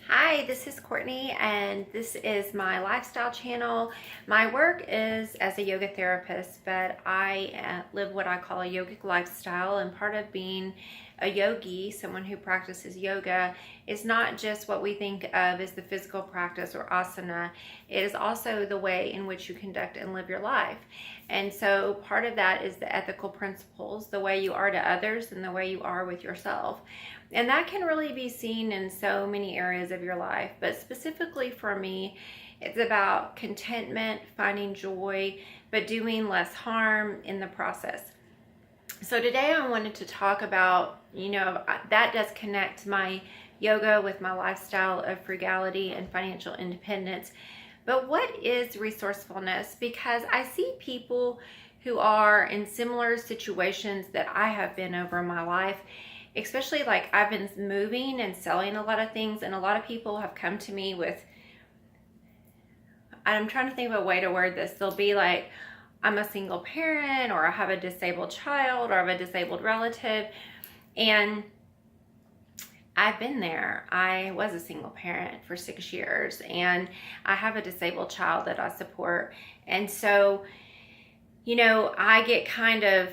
Hi, this is Courtney, and this is my lifestyle channel. My work is as a yoga therapist, but I live what I call a yogic lifestyle, and part of being a yogi, someone who practices yoga, is not just what we think of as the physical practice or asana. It is also the way in which you conduct and live your life. And so part of that is the ethical principles, the way you are to others and the way you are with yourself. And that can really be seen in so many areas of your life. But specifically for me, it's about contentment, finding joy, but doing less harm in the process. So today I wanted to talk about, that does connect my yoga with my lifestyle of frugality and financial independence. But what is resourcefulness? Because I see people who are in similar situations that I have been over in my life, especially like I've been moving and selling a lot of things, and a lot of people have come to me with, I'm trying to think of a way to word this. They'll be like, I'm a single parent, or I have a disabled child, or I have a disabled relative. And I've been there. I was a single parent for 6 years, and I have a disabled child that I support. And so, I get kind of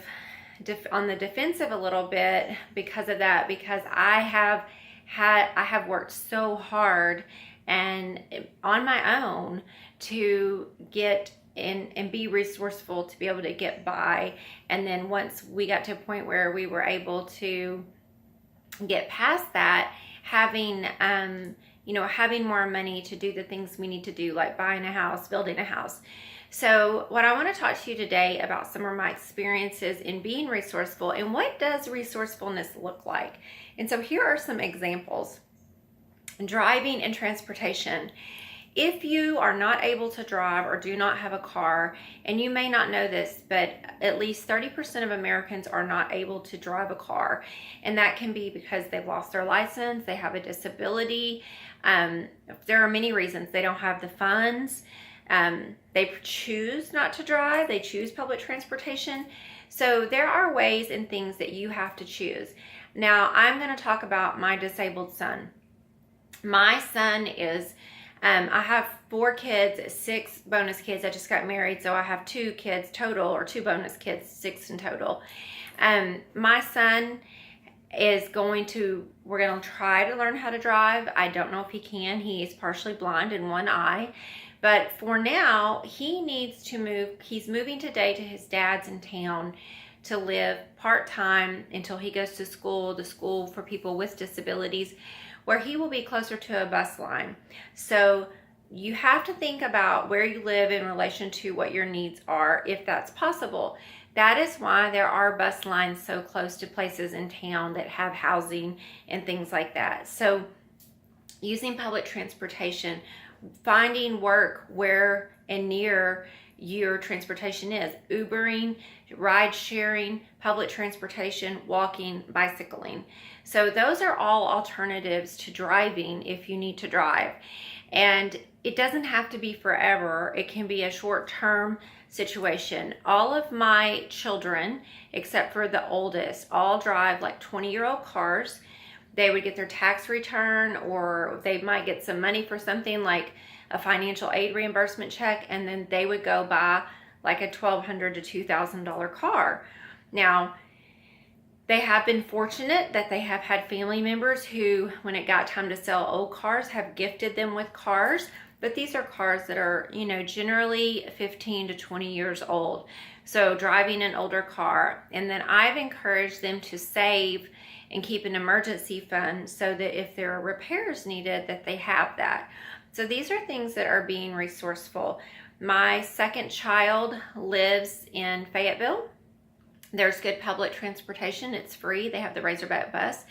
on the defensive a little bit because of that, because I have worked so hard and on my own to get and be resourceful to be able to get by. And then once we got to a point where we were able to get past that, having more money to do the things we need to do, like buying a house, building a house. So what I want to talk to you today about some of my experiences in being resourceful and what does resourcefulness look like. And so here are some examples. Driving and transportation. If you are not able to drive or do not have a car, and you may not know this, but at least 30% of Americans are not able to drive a car. And that can be because they've lost their license, they have a disability. There are many reasons. They don't have the funds. They choose not to drive. They choose public transportation. So there are ways and things that you have to choose. Now, I'm going to talk about my disabled son. My son is I have 4 kids, 6 bonus kids. I just got married, so I have 2 kids total, or 2 bonus kids, 6 in total. My son is we're going to try to learn how to drive. I don't know if he can. He is partially blind in one eye. But for now, he needs to move. He's moving today to his dad's in town to live part-time until he goes to school, the school for people with disabilities, where he will be closer to a bus line. So you have to think about where you live in relation to what your needs are, if that's possible. That is why there are bus lines so close to places in town that have housing and things like that. So using public transportation, finding work where and near your transportation is, Ubering, ride sharing, public transportation, walking, bicycling. So those are all alternatives to driving if you need to drive. And it doesn't have to be forever. It can be a short-term situation. All of my children, except for the oldest, all drive like 20-year-old cars. They would get their tax return, or they might get some money for something like a financial aid reimbursement check, and then they would go buy like a $1,200 to $2,000 car. Now, they have been fortunate that they have had family members who, when it got time to sell old cars, have gifted them with cars. But these are cars that are, generally 15 to 20 years old. So driving an older car. And then I've encouraged them to save and keep an emergency fund so that if there are repairs needed, that they have that. So these are things that are being resourceful. My second child lives in Fayetteville. There's good public transportation. It's free. They have the Razorback bus.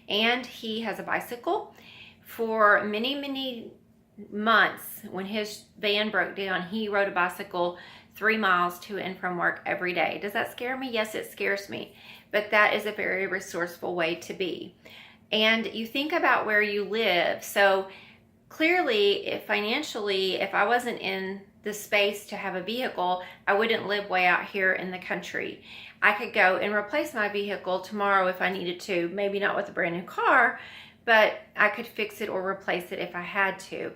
And he has a bicycle. For many, many months, when his van broke down, he rode a bicycle 3 miles to and from work every day. Does that scare me? Yes, it scares me. But that is a very resourceful way to be. And you think about where you live. So clearly, if I wasn't in the space to have a vehicle, I wouldn't live way out here in the country. I could go and replace my vehicle tomorrow if I needed to, maybe not with a brand new car, but I could fix it or replace it if I had to.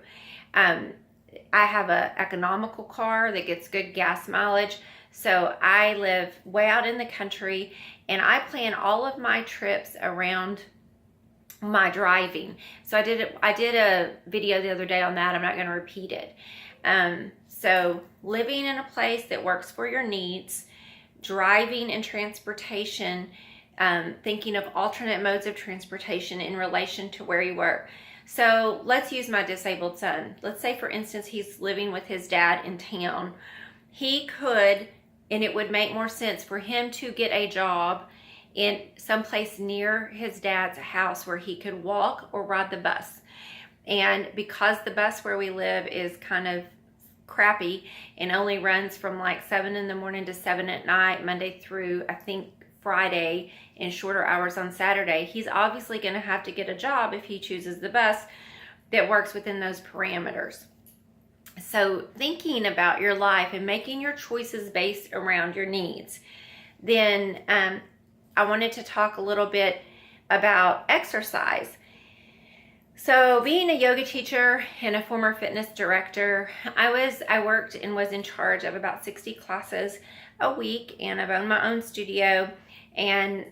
I have an economical car that gets good gas mileage. So I live way out in the country, and I plan all of my trips around my driving. So I did a video the other day on that. I'm not going to repeat it. So living in a place that works for your needs, driving and transportation, thinking of alternate modes of transportation in relation to where you work. So let's use my disabled son. Let's say, for instance, he's living with his dad in town. He could, and it would make more sense for him to get a job in someplace near his dad's house where he could walk or ride the bus. And because the bus where we live is kind of crappy and only runs from like 7 in the morning to 7 at night, Monday through, I think, Friday, and shorter hours on Saturday, he's obviously going to have to get a job if he chooses the bus that works within those parameters. So thinking about your life and making your choices based around your needs. Then I wanted to talk a little bit about exercise. So being a yoga teacher and a former fitness director, I worked and was in charge of about 60 classes a week, and I've owned my own studio. And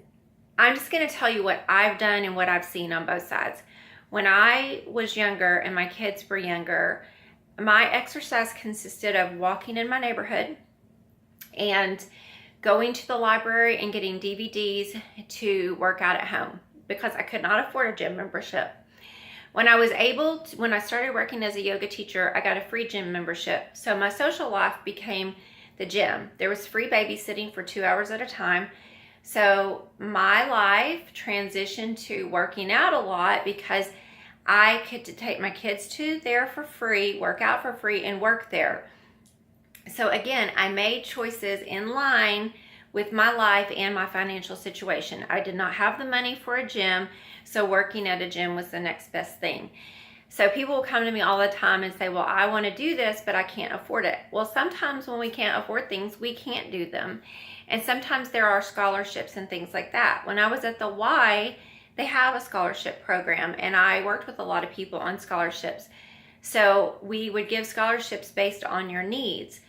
I'm just going to tell you what I've done and what I've seen on both sides. When I was younger and my kids were younger, my exercise consisted of walking in my neighborhood and going to the library and getting DVDs to work out at home because I could not afford a gym membership. When I started working as a yoga teacher, I got a free gym membership. So my social life became the gym. There was free babysitting for 2 hours at a time. So my life transitioned to working out a lot because I could take my kids to there for free, work out for free, and work there. So again, I made choices in line with my life and my financial situation. I did not have the money for a gym, so working at a gym was the next best thing. So people will come to me all the time and say, well, I want to do this, but I can't afford it. Well, sometimes when we can't afford things, we can't do them. And sometimes there are scholarships and things like that. When I was at the Y, they have a scholarship program, and I worked with a lot of people on scholarships. So we would give scholarships based on your needs.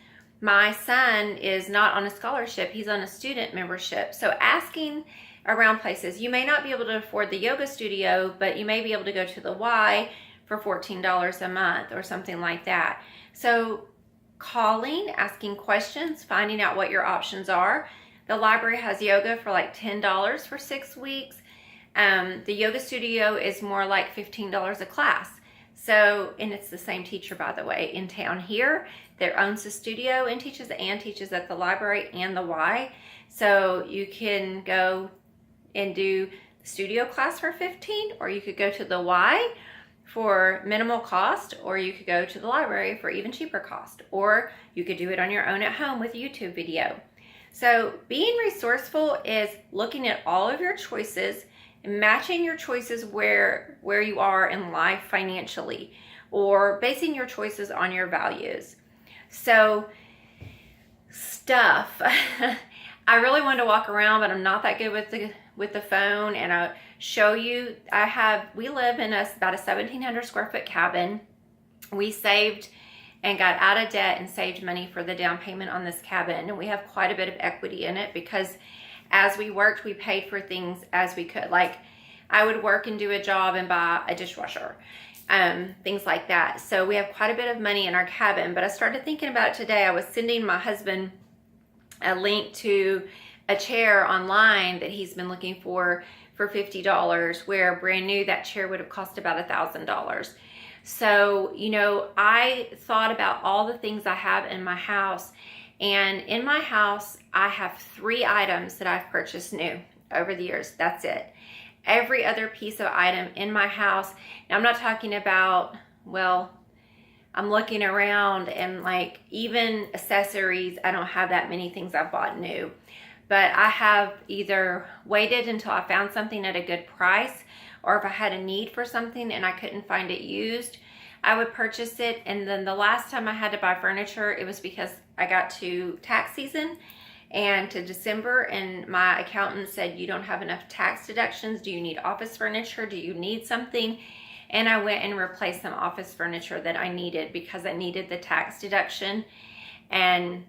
My son is not on a scholarship. He's on a student membership. So asking around places, you may not be able to afford the yoga studio, but you may be able to go to the Y for $14 a month or something like that. So calling, asking questions, finding out what your options are. The library has yoga for like $10 for 6 weeks. The yoga studio is more like $15 a class. So, and it's the same teacher, by the way, in town here that owns the studio and teaches at the library and the Y. So you can go and do the studio class for $15, or you could go to the Y for minimal cost, or you could go to the library for even cheaper cost, or you could do it on your own at home with a YouTube video. So being resourceful is looking at all of your choices and matching your choices where you are in life financially, or basing your choices on your values. So stuff. I really wanted to walk around, but I'm not that good with the phone, and I'll show you. We live in about a 1,700 square foot cabin. We saved and got out of debt and saved money for the down payment on this cabin, and we have quite a bit of equity in it because as we worked, we paid for things as we could. Like I would work and do a job and buy a dishwasher, things like that. So we have quite a bit of money in our cabin. But I started thinking about it today. I was sending my husband a link to a chair online that he's been looking for $50, where brand new that chair would have cost about $1,000. So, I thought about all the things I have in my house, and in my house, I have 3 items that I've purchased new over the years. That's it. Every other piece of item in my house, now I'm not talking about, I'm looking around and like even accessories, I don't have that many things I've bought new. But I have either waited until I found something at a good price, or if I had a need for something and I couldn't find it used, I would purchase it. And then the last time I had to buy furniture, it was because I got to tax season and to December, and my accountant said, you don't have enough tax deductions. Do you need office furniture? Do you need something? And I went and replaced some office furniture that I needed because I needed the tax deduction. And,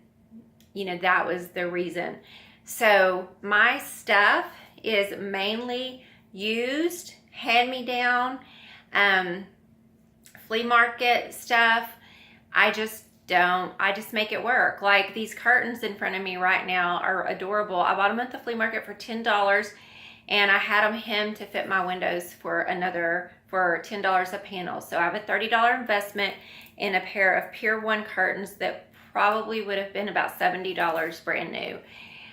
you know, that was the reason. So my stuff is mainly used, hand-me-down, flea market stuff. I just make it work. Like these curtains in front of me right now are adorable. I bought them at the flea market for $10, and I had them hemmed to fit my windows for $10 a panel. So I have a $30 investment in a pair of Pier 1 curtains that probably would have been about $70 brand new.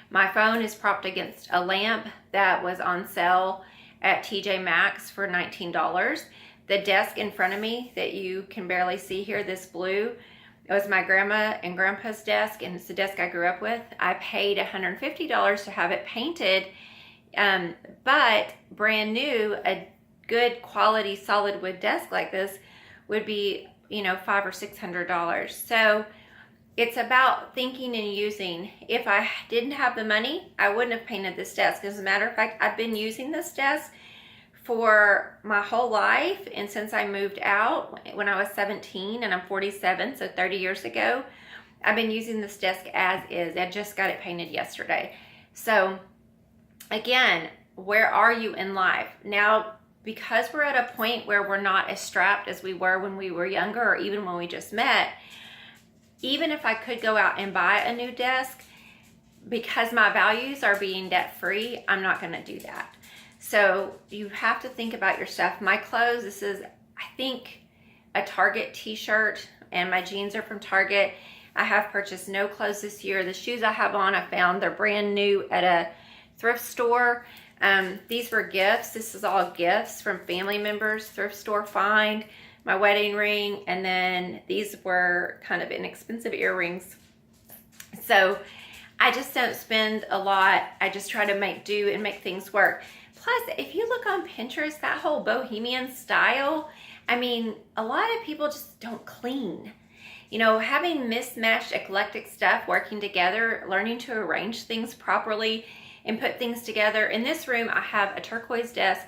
My phone is propped against a lamp that was on sale at TJ Maxx for $19. The desk in front of me that you can barely see here, this blue, it was my grandma and grandpa's desk, and it's the desk I grew up with. I paid $150 to have it painted, but brand new, a good quality solid wood desk like this would be, you know, $500 or $600. So it's about thinking and using. If I didn't have the money, I wouldn't have painted this desk. As a matter of fact, I've been using this desk for my whole life, and since I moved out when I was 17, and I'm 47, so 30 years ago, I've been using this desk as is. I just got it painted yesterday. So again, where are you in life? Now, because we're at a point where we're not as strapped as we were when we were younger, or even when we just met, even if I could go out and buy a new desk, because my values are being debt free, I'm not going to do that. So you have to think about your stuff. My clothes, this is, I think, a Target t-shirt, and my jeans are from Target. I have purchased no clothes this year. The shoes I have on, I found they're brand new at a thrift store. These were gifts. This is all gifts from family members, thrift store find, my wedding ring, and then these were kind of inexpensive earrings. So I just don't spend a lot. I just try to make do and make things work. Plus, if you look on Pinterest, that whole bohemian style, I mean, a lot of people just don't clean. You know, having mismatched eclectic stuff working together, learning to arrange things properly and put things together. In this room, I have a turquoise desk,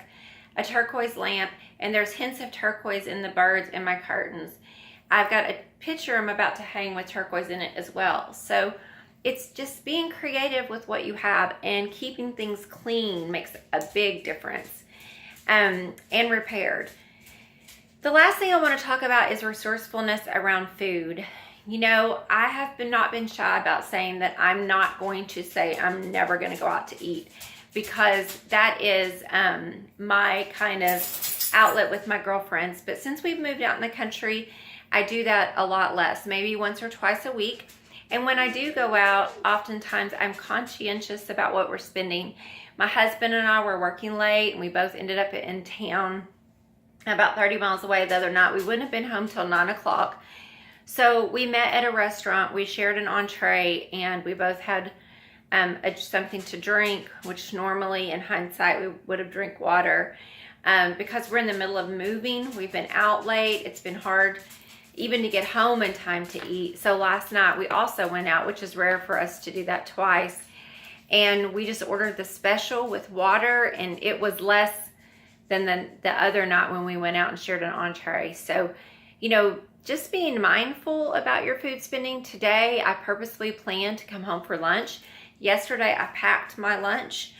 a turquoise lamp, and there's hints of turquoise in the birds and my curtains. I've got a picture I'm about to hang with turquoise in it as well. So it's just being creative with what you have, and keeping things clean makes a big difference, and repaired. The last thing I want to talk about is resourcefulness around food. You know, I have not been shy about saying that I'm not going to say I'm never going to go out to eat, because that is my kind of outlet with my girlfriends. But since we've moved out in the country, I do that a lot less, maybe once or twice a week. And when I do go out, oftentimes I'm conscientious about what we're spending. My husband and I were working late, and we both ended up in town about 30 miles away the other night. We wouldn't have been home till 9 o'clock. So we met at a restaurant, we shared an entree, and we both had something to drink, which normally in hindsight we would have drank water. Because we're in the middle of moving, we've been out late, it's been hard even to get home in time to eat. So last night we also went out, which is rare for us to do that twice. And we just ordered the special with water, and it was less than the other night when we went out and shared an entree. So, you know, just being mindful about your food spending. Today, I purposely planned to come home for lunch. Yesterday, I packed my lunch.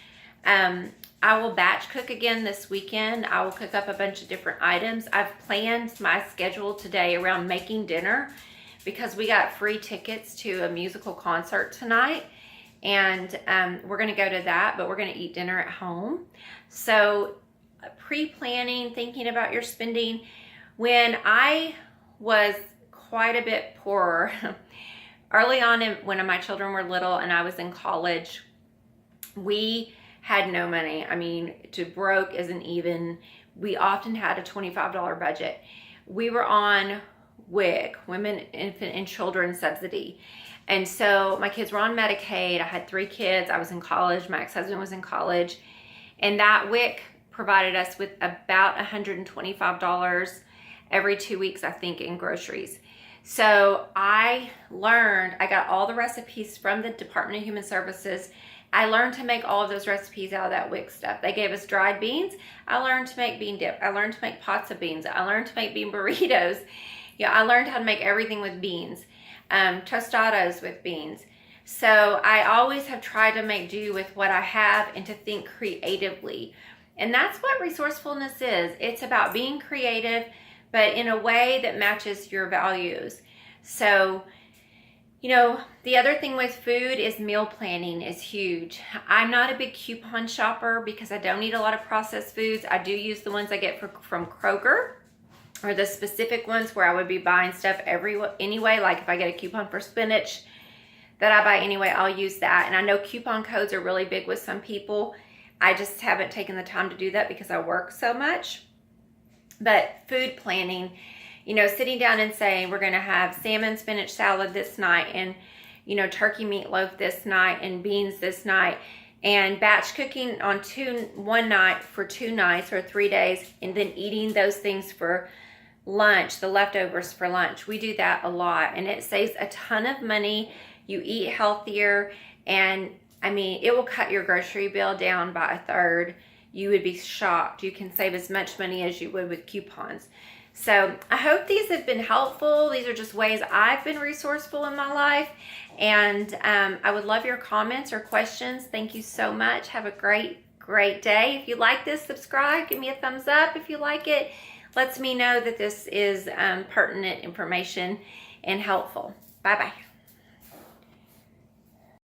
I will batch cook again this weekend. I will cook up a bunch of different items. I've planned my schedule today around making dinner, because we got free tickets to a musical concert tonight, and we're going to go to that, but we're going to eat dinner at home. So pre-planning, thinking about your spending. When I was quite a bit poorer, early on when my children were little and I was in college, we had no money. I mean, to broke isn't even. We often had a $25 budget. We were on WIC, Women, Infant, and Children Subsidy. And so my kids were on Medicaid. I had 3 kids. I was in college. My ex-husband was in college. And that WIC provided us with about $125 every 2 weeks, I think, in groceries. So I got all the recipes from the Department of Human Services. I learned to make all of those recipes out of that WIC stuff. They gave us dried beans. I learned to make bean dip. I learned to make pots of beans. I learned to make bean burritos. Yeah, I learned how to make everything with beans. Tostados with beans. So I always have tried to make do with what I have and to think creatively. And that's what resourcefulness is. It's about being creative, but in a way that matches your values. So, you know, the other thing with food is meal planning is huge. I'm not a big coupon shopper because I don't eat a lot of processed foods. I do use the ones I get from Kroger, or the specific ones where I would be buying stuff anyway. Like if I get a coupon for spinach that I buy anyway, I'll use that. And I know coupon codes are really big with some people. I just haven't taken the time to do that because I work so much. But food planning, you know, sitting down and saying we're going to have salmon spinach salad this night, and, you know, turkey meatloaf this night, and beans this night, and batch cooking on one night for 2 nights or 3 days, and then eating those things for lunch, the leftovers for lunch. We do that a lot, and it saves a ton of money. You eat healthier, and I mean, it will cut your grocery bill down by 1/3. You would be shocked. You can save as much money as you would with coupons. So I hope these have been helpful. These are just ways I've been resourceful in my life. And I would love your comments or questions. Thank you so much. Have a great day. If you like this, subscribe. Give me a thumbs up if you like it. Lets me know that this is pertinent information and helpful. Bye-bye.